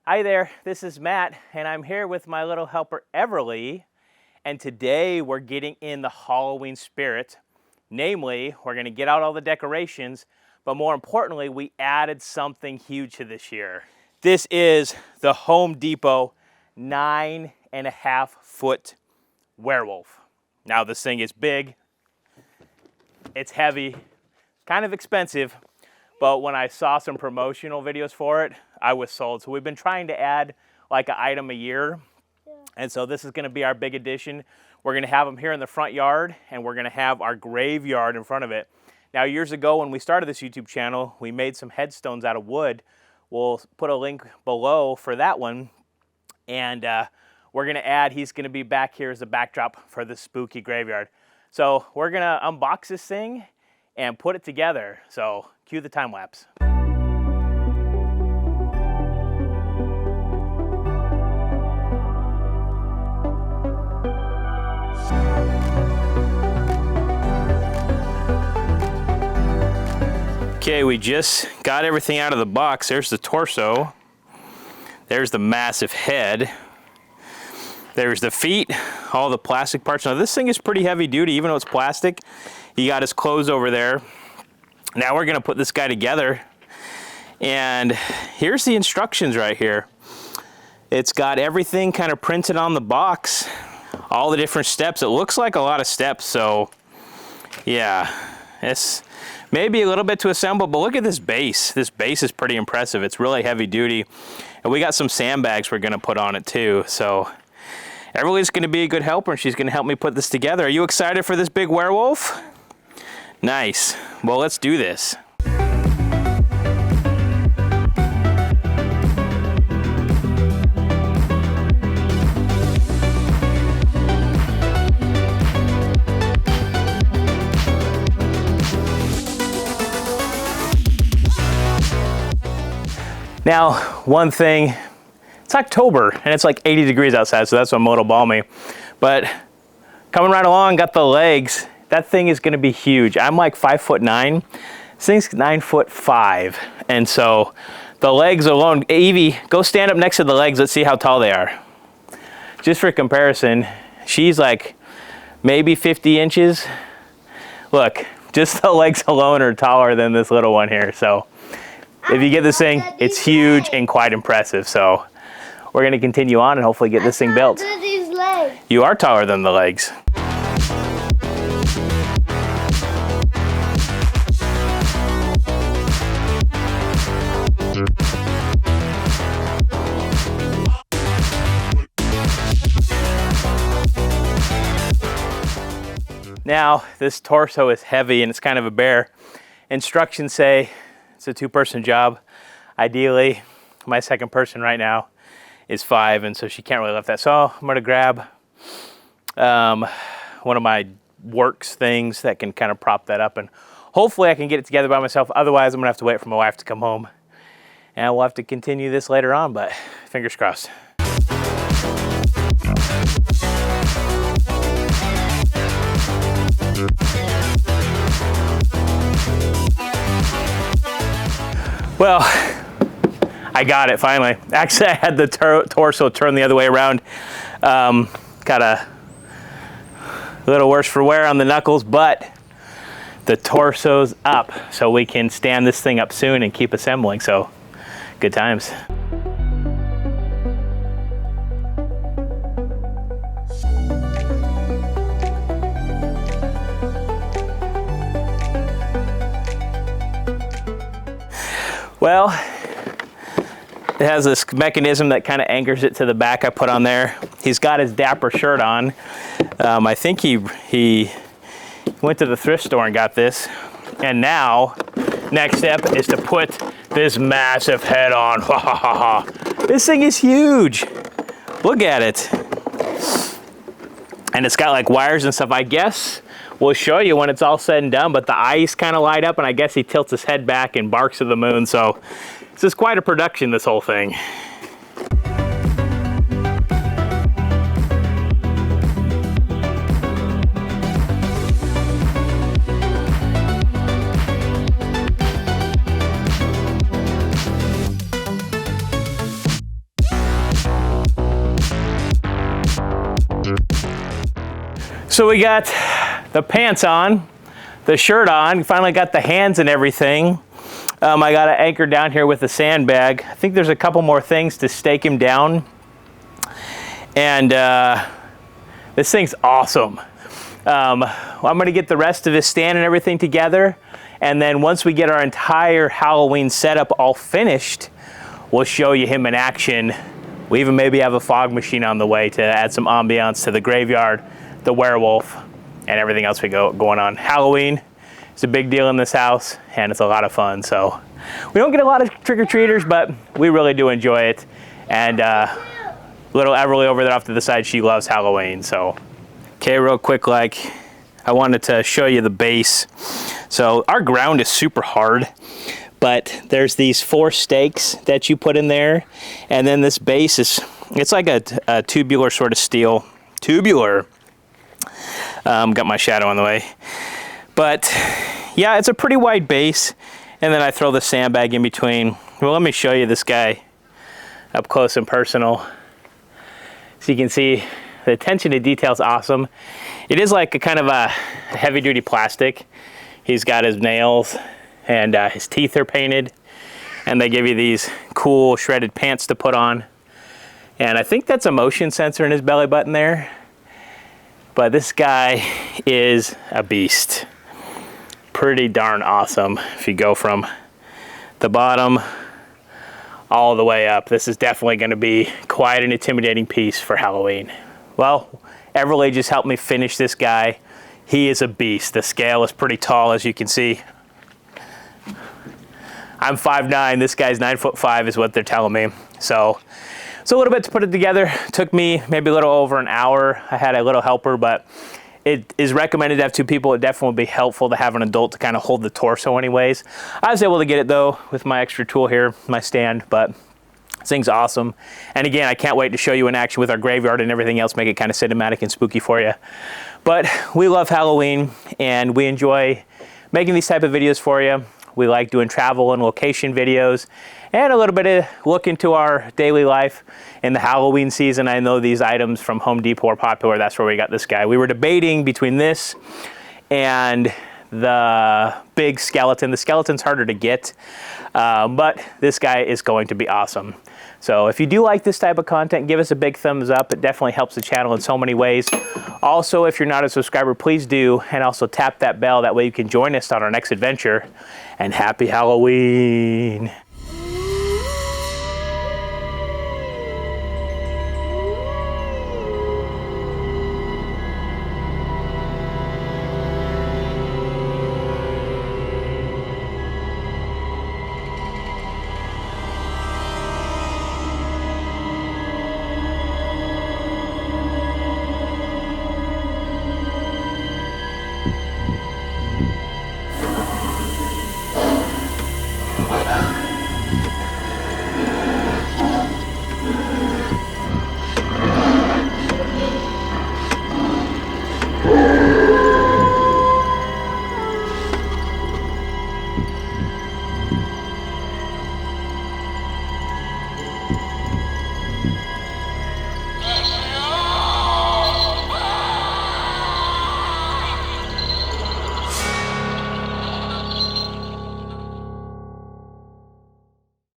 Hi there, this is Matt, and I'm here with my little helper Everly, and today we're getting in the Halloween spirit. Namely, we're going to get out all the decorations, but more importantly, we added something huge to this year. This is the Home Depot 9.5-foot Werewolf. Now this thing is big, it's heavy, kind of expensive, but when I saw some promotional videos for it, I was sold. So we've been trying to add like an item a year. And so this is gonna be our big addition. We're gonna have them here in the front yard, and we're gonna have our graveyard in front of it. Now, years ago when we started this YouTube channel, we made some headstones out of wood. We'll put a link below for that one. And we're gonna add, he's gonna be back here as a backdrop for the spooky graveyard. So we're gonna unbox this thing and put it together. So cue the time lapse. Okay, we just got everything out of the box. There's the torso. There's the massive head. There's the feet, all the plastic parts. Now this thing is pretty heavy duty, even though it's plastic. He got his clothes over there. Now we're gonna put this guy together. And here's the instructions right here. It's got everything kind of printed on the box, all the different steps. It looks like a lot of steps, so yeah, it's maybe a little bit to assemble, but look at this base. This base is pretty impressive. It's really heavy duty. And we got some sandbags we're gonna put on it too. So Everly's gonna be a good helper, and she's gonna help me put this together. Are you excited for this big werewolf? Nice. Well, let's do this. Now, one thing, it's October and it's like 80 degrees outside, so that's why I'm a little balmy. But coming right along, got the legs. That thing is gonna be huge. I'm like 5'9". This thing's 9'5". And so the legs alone, Evie, go stand up next to the legs. Let's see how tall they are. Just for comparison, she's like maybe 50 inches. Look, just the legs alone are taller than this little one here. So if you get this thing, it's huge and quite impressive. So we're gonna continue on and hopefully get this thing built. You are taller than the legs. Now, this torso is heavy and it's kind of a bear. Instructions say it's a 2-person job. Ideally, my second person right now is 5, and so she can't really lift that. So I'm gonna grab one of my works things that can kind of prop that up, and hopefully I can get it together by myself. Otherwise, I'm gonna have to wait for my wife to come home, and we'll have to continue this later on, but fingers crossed. Well, I got it finally. Actually, I had the torso turned the other way around. Got a little worse for wear on the knuckles, but the torso's up, so we can stand this thing up soon and keep assembling, so good times. Well, it has this mechanism that kind of anchors it to the back I put on there. He's got his Dapper shirt on. I think he went to the thrift store and got this. And now, next step is to put this massive head on. This thing is huge. Look at it. And it's got like wires and stuff. I guess we'll show you when it's all said and done, but the eyes kind of light up, and I guess he tilts his head back and barks at the moon. So this is quite a production, this whole thing. So we got the pants on, the shirt on, finally got the hands and everything. I got it anchored down here with a sandbag. I think there's a couple more things to stake him down. And this thing's awesome. I'm gonna get the rest of his stand and everything together. And then once we get our entire Halloween setup all finished, we'll show you him in action. We even maybe have a fog machine on the way to add some ambiance to the graveyard, the werewolf, and everything else we going on. Halloween is a big deal in this house, and it's a lot of fun. So we don't get a lot of trick-or-treaters, but we really do enjoy it. And little Everly over there off to the side, she loves Halloween. So, okay, real quick, like I wanted to show you the base. So our ground is super hard, but there's these 4 stakes that you put in there, and then this base is, it's like a tubular sort of steel. Tubular. Got my shadow on the way. But yeah, it's a pretty wide base, and then I throw the sandbag in between. Well, let me show you this guy up close and personal. So you can see the attention to detail is awesome. It is like a kind of a heavy-duty plastic. He's got his nails, and his teeth are painted, and they give you these cool shredded pants to put on. And I think that's a motion sensor in his belly button there. But this guy is a beast. Pretty darn awesome. If you go from the bottom all the way up, this is definitely going to be quite an intimidating piece for Halloween. Well, Everly just helped me finish this guy. He is a beast. The scale is pretty tall, as you can see. I'm 5'9", this guy's 9'5" is what they're telling me. So it's a little bit to put it together. It took me maybe a little over an hour. I had a little helper, but it is recommended to have 2 people. It definitely would be helpful to have an adult to kind of hold the torso anyways. I was able to get it though with my extra tool here, my stand, but this thing's awesome. And again, I can't wait to show you in action with our graveyard and everything else, make it kind of cinematic and spooky for you. But we love Halloween, and we enjoy making these type of videos for you. We like doing travel and location videos, and a little bit of look into our daily life in the Halloween season. I know these items from Home Depot are popular. That's where we got this guy. We were debating between this and the big skeleton. The skeleton's harder to get, but this guy is going to be awesome. So if you do like this type of content, give us a big thumbs up. It definitely helps the channel in so many ways. Also, if you're not a subscriber, please do, and also tap that bell. That way you can join us on our next adventure. And happy Halloween.